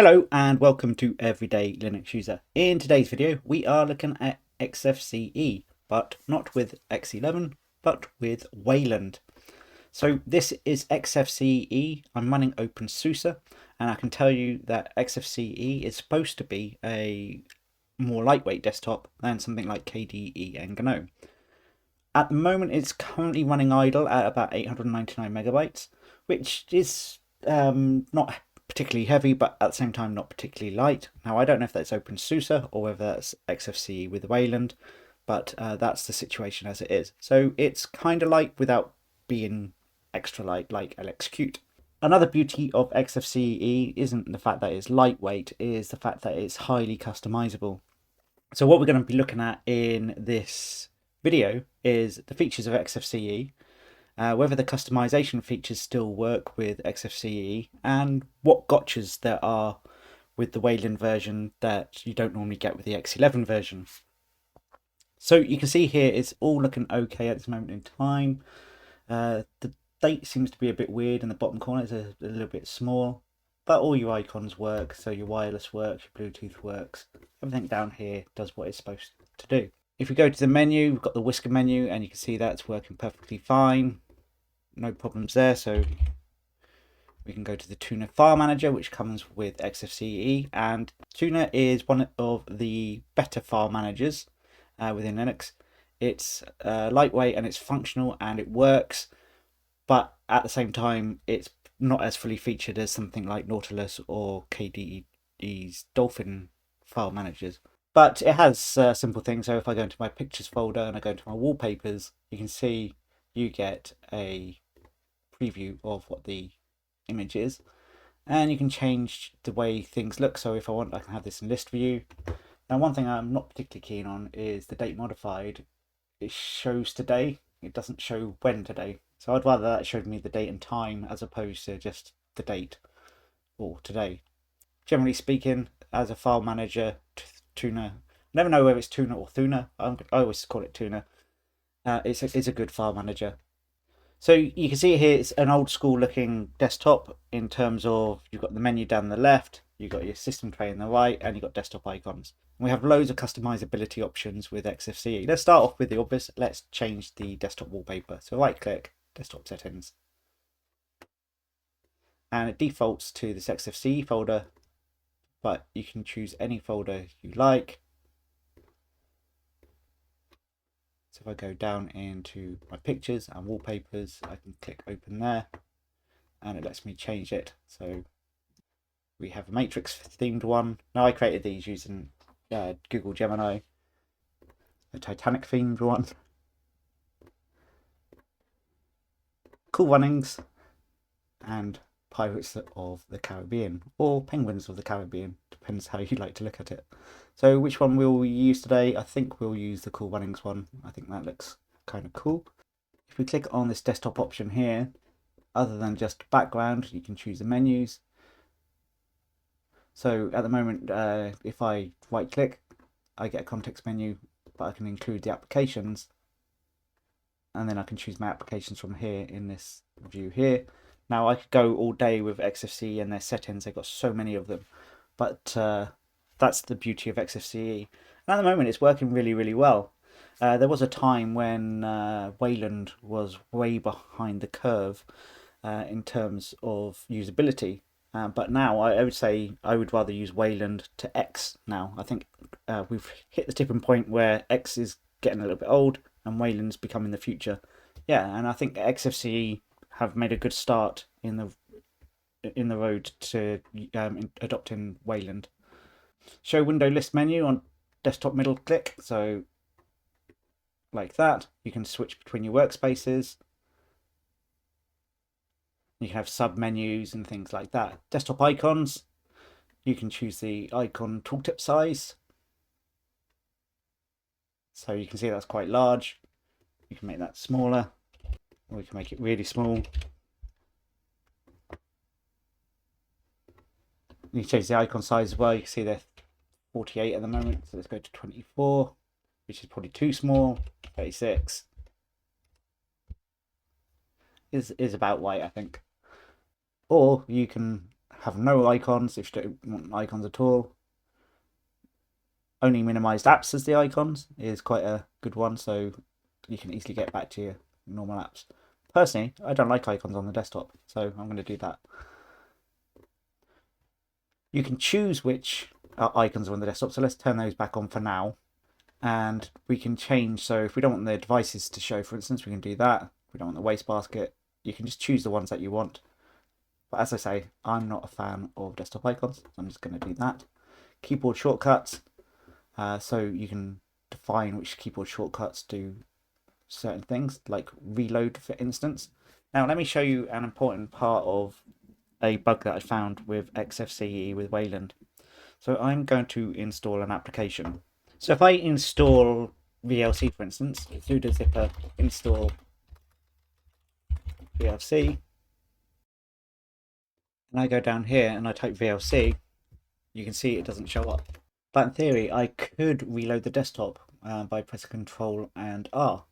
Hello and welcome to Everyday Linux User. In today's video we are looking at XFCE, but not with X11 but with Wayland. So this is XFCE. I'm running openSUSE and I can tell you that XFCE is supposed to be a more lightweight desktop than something like KDE and GNOME. At the moment it's currently running idle at about 899 megabytes, which is not particularly heavy, but at the same time not particularly light. Now I don't know if that's openSUSE or whether that's XFCE with Wayland, but that's the situation as it is. So it's kind of light without being extra light like LXQt. Another beauty of XFCE isn't the fact that it's lightweight, is the fact that it's highly customizable. So what we're going to be looking at in this video is the features of XFCE, whether the customization features still work with XFCE, and what gotchas there are with the Wayland version that you don't normally get with the X11 version. So you can see here it's all looking okay at this moment in time. The date seems to be a bit weird in the bottom corner, it's a little bit small, but all your icons work, so your wireless works, your Bluetooth works, everything down here does what it's supposed to do. If we go to the menu, we've got the whisker menu and you can see that's working perfectly fine. No problems there. So we can go to the Thunar file manager, which comes with XFCE, and Thunar is one of the better file managers within Linux. It's lightweight and it's functional and it works, but at the same time it's not as fully featured as something like Nautilus or KDE's Dolphin file managers. But it has simple things. So if I go into my pictures folder and I go into my wallpapers, you can see you get a preview of what the image is, and you can change the way things look. So if I want, I can have this in list view. Now one thing I'm not particularly keen on is the date modified. It shows today, it doesn't show when today. So I'd rather that showed me the date and time as opposed to just the date or today. Generally speaking, as a file manager, Thunar, I never know whether it's Thunar or Thunar, I always call it Thunar. It's a good file manager. So you can see here it's an old school looking desktop in terms of you've got the menu down the left, you've got your system tray on the right, and you've got desktop icons. And we have loads of customizability options with XFCE. Let's start off with the obvious. Let's change the desktop wallpaper. So right click, desktop settings. And it defaults to this XFCE folder, but you can choose any folder you like. So if I go down into my pictures and wallpapers, I can click open there and it lets me change it. So we have a matrix themed one. Now I created these using Google Gemini. A Titanic themed one. Cool Runnings and Pirates of the Caribbean, or Penguins of the Caribbean, depends how you like to look at it. So which one will we use today? I think we'll use the Cool Runnings one. I think that looks kind of cool. If we click on this desktop option here, other than just background, you can choose the menus. So at the moment, if I right click, I get a context menu, but I can include the applications, and then I can choose my applications from here in this view here. Now I could go all day with XFCE and their settings, they've got so many of them, but that's the beauty of XFCE. And at the moment it's working really, really well. There was a time when Wayland was way behind the curve in terms of usability, but now I would say I would rather use Wayland to X now. I think we've hit the tipping point where X is getting a little bit old and Wayland's becoming the future. Yeah, and I think XFCE have made a good start in the road to adopting Wayland. Show window list menu on desktop middle click, so like that. You can switch between your workspaces. You can have sub menus and things like that. Desktop icons, you can choose the icon tooltip size. So you can see that's quite large. You can make that smaller, or you can make it really small. You can change the icon size as well. You can see they're 48 at the moment, so let's go to 24, which is probably too small. 36 is about right, I think. Or you can have no icons if you don't want icons at all. Only minimized apps as the icons is quite a good one, so you can easily get back to your normal apps. Personally, I don't like icons on the desktop, so I'm going to do that. You can choose which icons are on the desktop, so let's turn those back on for now. And we can change, so if we don't want the devices to show, for instance, we can do that. If we don't want the wastebasket, you can just choose the ones that you want. But as I say, I'm not a fan of desktop icons, so I'm just going to do that. Keyboard shortcuts, so you can define which keyboard shortcuts do certain things, like reload, for instance. Now, let me show you an important part of a bug that I found with XFCE with Wayland. So I'm going to install an application. So if I install VLC, for instance, sudo zipper install VLC, and I go down here and I type VLC, you can see it doesn't show up. But in theory, I could reload the desktop by pressing Control and R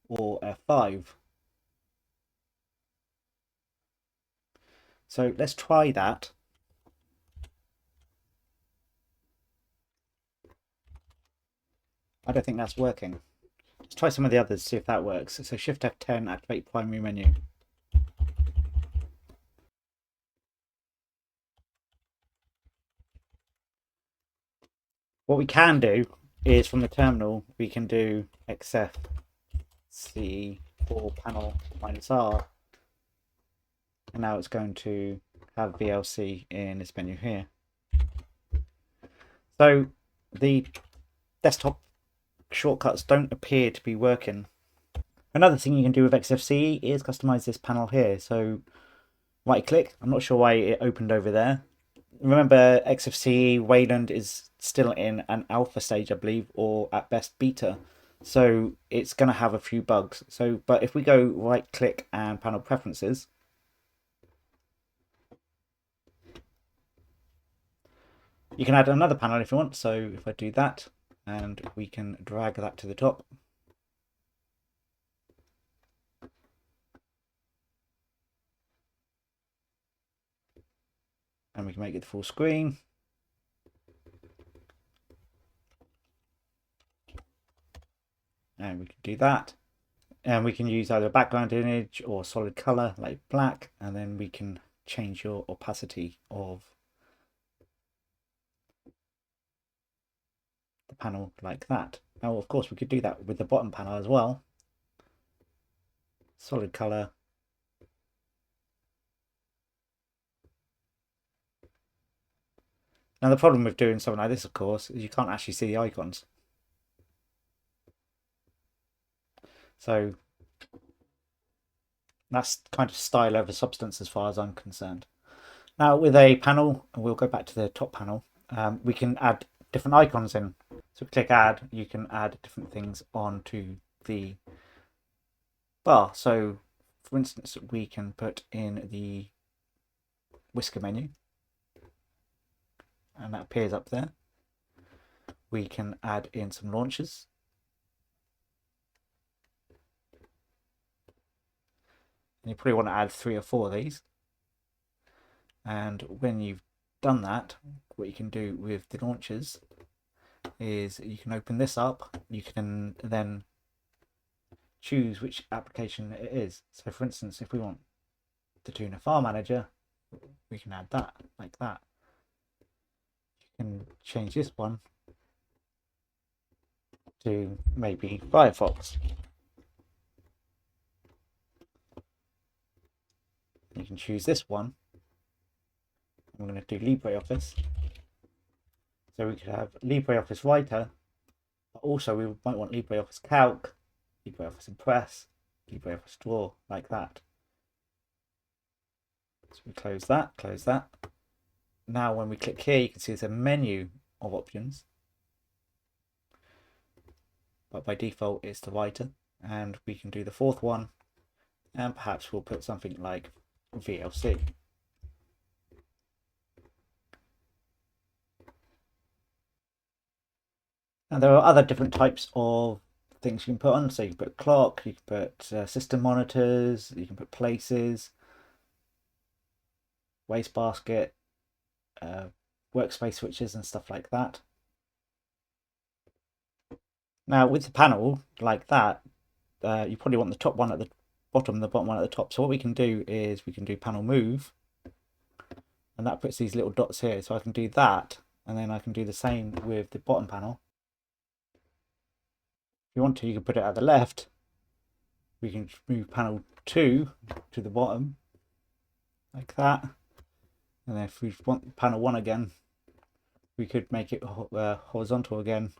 or F5. So let's try that. I don't think that's working. Let's try some of the others, see if that works. So Shift F10, activate primary menu. What we can do is from the terminal, we can do XFCE for panel -R. And now it's going to have VLC in this menu here. So the desktop shortcuts don't appear to be working. Another thing you can do with XFCE is customize this panel here. So right click, I'm not sure why it opened over there. Remember, XFCE Wayland is still in an alpha stage, I believe, or at best beta. So it's going to have a few bugs. So, but if we go right click and panel preferences, you can add another panel if you want. So if I do that, and we can drag that to the top. And we can make it full screen. And we can do that. And we can use either a background image or solid color like black. And then we can change your opacity of the panel like that. Now, of course, we could do that with the bottom panel as well. Solid color. Now, the problem with doing something like this, of course, is you can't actually see the icons. So that's kind of style over substance as far as I'm concerned. Now, with a panel, and we'll go back to the top panel, we can add different icons in. So click add, you can add different things onto the bar. So for instance, we can put in the whisker menu, and that appears up there. We can add in some launchers. And you probably want to add 3 or 4 of these. And when you've done that, what you can do with the launchers is you can open this up. You can then choose which application it is. So for instance, if we want the Thunar File Manager, we can add that like that. You can change this one to maybe Firefox. You can choose this one. I'm going to do LibreOffice. So we could have LibreOffice Writer, but also we might want LibreOffice Calc, LibreOffice Impress, LibreOffice Draw, like that. So we close that, close that. Now when we click here, you can see there's a menu of options. But by default, it's the writer. And we can do the 4th one. And perhaps we'll put something like VLC. And there are other different types of things you can put on. So you can put clock, you can put system monitors, you can put places, wastebasket, workspace switches and stuff like that. Now with the panel like that, you probably want the top one at the bottom, the bottom one at the top. So what we can do is we can do panel move, and that puts these little dots here. So I can do that, and then I can do the same with the bottom panel. If you want to, you can put it at the left. We can move panel 2 to the bottom, like that. And then if we want panel 1 again, we could make it horizontal again.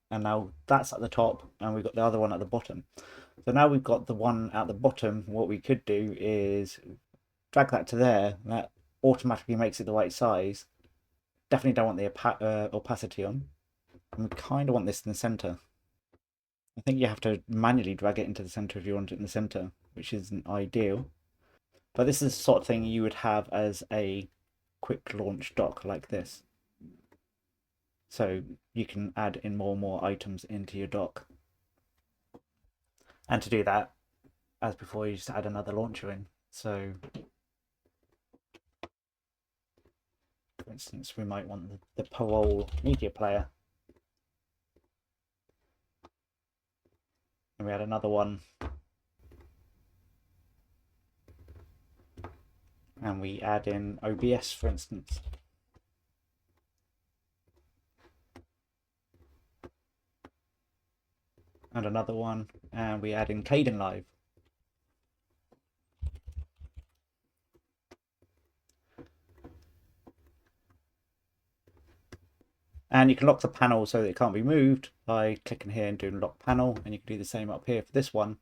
And now that's at the top, and we've got the other one at the bottom. So now we've got the one at the bottom. What we could do is drag that to there. That automatically makes it the right size. Definitely don't want the opacity on. And we kind of want this in the center. I think you have to manually drag it into the center if you want it in the center, which isn't ideal. But this is the sort of thing you would have as a quick launch dock like this. So you can add in more and more items into your dock. And to do that, as before, you just add another launcher in. So for instance, we might want the parole media player. And we add another one. And we add in OBS, for instance. And another one, and we add in Kdenlive. And you can lock the panel so that it can't be moved by clicking here and doing lock panel, and you can do the same up here for this one.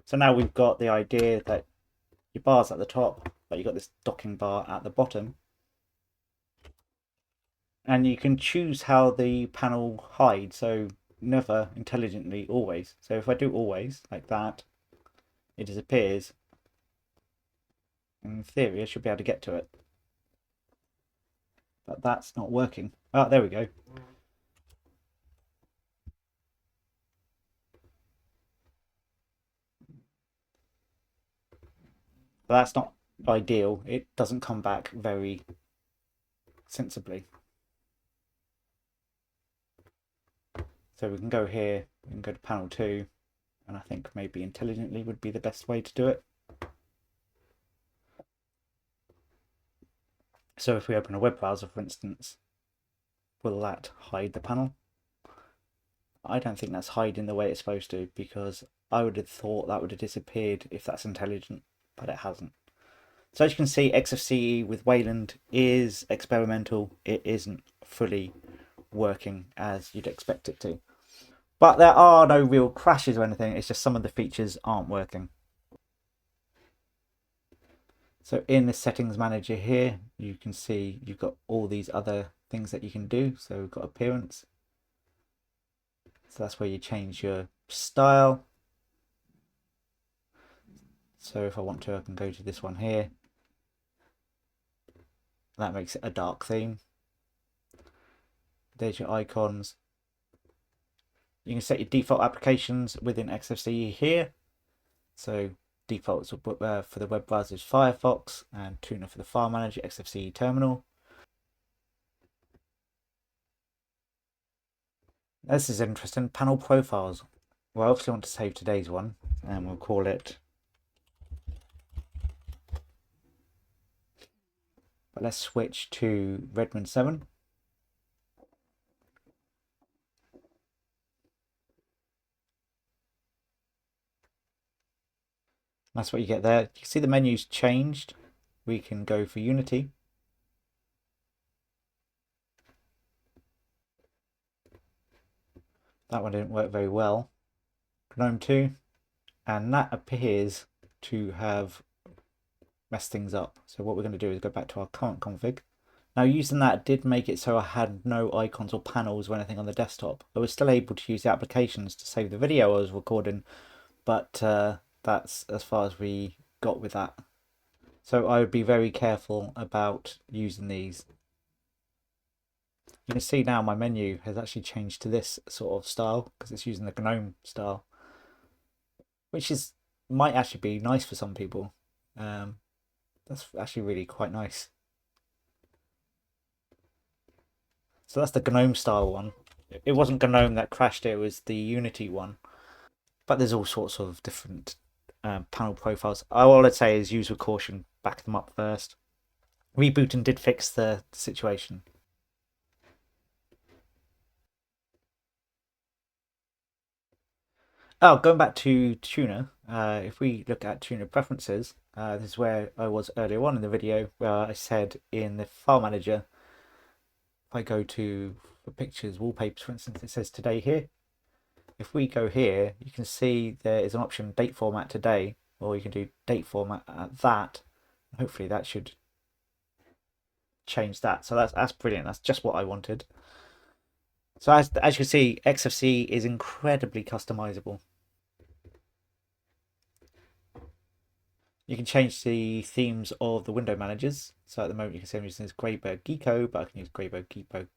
So now we've got the idea that your bar's at the top, but you've got this docking bar at the bottom. And you can choose how the panel hides, so never intelligently always. So if I do always like that, it disappears. In theory, I should be able to get to it. But that's not working. Oh, there we go. But that's not ideal. It doesn't come back very sensibly. So we can go here, we can go to panel 2, and I think maybe intelligently would be the best way to do it. So if we open a web browser, for instance, will that hide the panel? I don't think that's hiding the way it's supposed to, because I would have thought that would have disappeared if that's intelligent, but it hasn't. So as you can see, XFCE with Wayland is experimental. It isn't fully working as you'd expect it to. But there are no real crashes or anything. It's just some of the features aren't working. So in the settings manager here, you can see you've got all these other things that you can do. So we've got appearance. So that's where you change your style. So if I want to, I can go to this one here. That makes it a dark theme. There's your icons. You can set your default applications within XFCE here. So defaults for the web browser is Firefox, and Thunar for the file manager, XFCE terminal. This is interesting. Panel profiles. Well, I obviously want to save today's one, and we'll call it. But let's switch to Redmond 7. That's what you get there. You can see the menu's changed. We can go for Unity. That one didn't work very well. GNOME 2. And that appears to have messed things up. So what we're going to do is go back to our current config. Now using that did make it so I had no icons or panels or anything on the desktop. I was still able to use the applications to save the video I was recording, but that's as far as we got with that. So I would be very careful about using these. You can see now my menu has actually changed to this sort of style because it's using the GNOME style, which might actually be nice for some people. That's actually really quite nice. So that's the GNOME style one. It wasn't GNOME that crashed it was the Unity one. But there's all sorts of different panel profiles. All I'd say is use with caution, back them up first. Rebooting did fix the situation. Oh, going back to Tuner, if we look at Tuner preferences, this is where I was earlier on in the video, where I said in the file manager, if I go to the pictures, wallpapers, for instance, it says today here. If we go here, you can see there is an option date format today, or you can do date format at that. Hopefully that should change that. So that's brilliant. That's just what I wanted. So as you can see, XFCE is incredibly customizable. You can change the themes of the window managers. So at the moment you can see I'm using this Greybird Geeko, but I can use Greybird Geeko.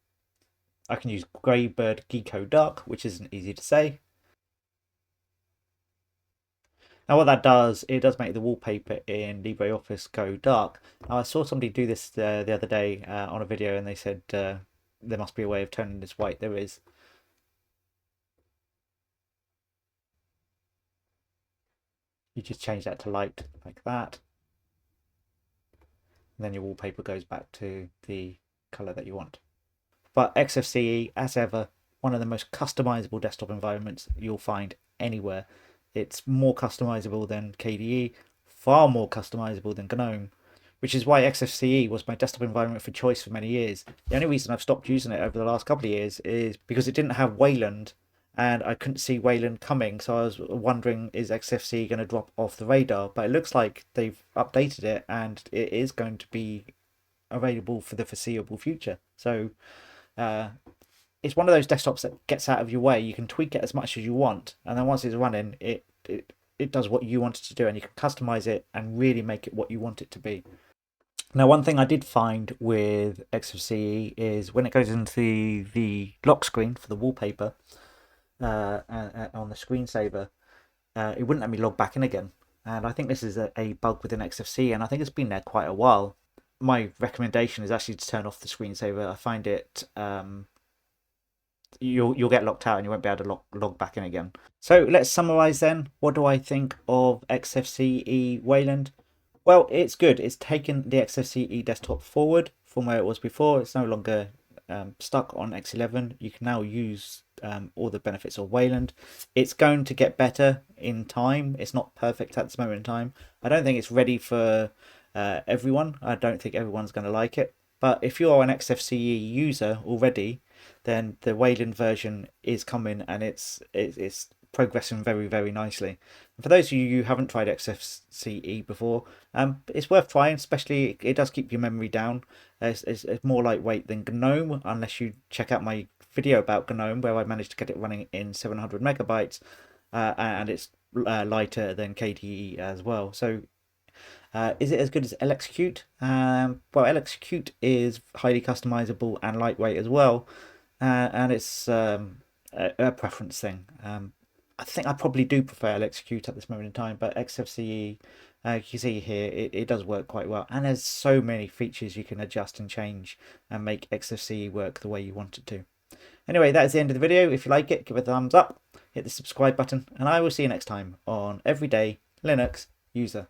I can use Greybird Geeko Dark, which isn't easy to say. Now what that does, it does make the wallpaper in LibreOffice go dark. Now I saw somebody do this the other day on a video, and they said there must be a way of turning this white. There is. You just change that to light like that. And then your wallpaper goes back to the color that you want. But XFCE, as ever, one of the most customizable desktop environments you'll find anywhere. It's more customizable than KDE, far more customizable than GNOME, which is why XFCE was my desktop environment for choice for many years. The only reason I've stopped using it over the last couple of years is because it didn't have Wayland, and I couldn't see Wayland coming, so I was wondering, is XFCE going to drop off the radar? But it looks like they've updated it, and it is going to be available for the foreseeable future. So it's one of those desktops that gets out of your way. You can tweak it as much as you want, and then once it's running, it does what you want it to do, and you can customize it and really make it what you want it to be. Now, one thing I did find with XFCE is when it goes into the lock screen for the wallpaper on the screensaver, it wouldn't let me log back in again. And I think this is a bug within XFCE, and I think it's been there quite a while. My recommendation is actually to turn off the screensaver. I find it you'll get locked out and you won't be able to log back in again. So let's summarize then. What do I think of XFCE Wayland? Well, it's good. It's taken the XFCE desktop forward from where it was before. It's no longer stuck on X11. You can now use all the benefits of Wayland. It's going to get better in time. It's not perfect at this moment in time. I don't think it's ready for everyone. I don't think everyone's going to like it. But if you're an XFCE user already, then the Wayland version is coming, and it's progressing very, very nicely. And for those of you who haven't tried XFCE before, it's worth trying. Especially it does keep your memory down. It's more lightweight than GNOME, unless you check out my video about GNOME where I managed to get it running in 700 megabytes, and it's lighter than KDE as well. So is it as good as LXQt? Well, LXQt is highly customizable and lightweight as well, and it's a preference thing. I think I probably do prefer LXQt at this moment in time, but XFCE, you can see here, it does work quite well, and there's so many features you can adjust and change and make XFCE work the way you want it to. Anyway, that is the end of the video. If you like it, give it a thumbs up, hit the subscribe button, and I will see you next time on Everyday Linux User.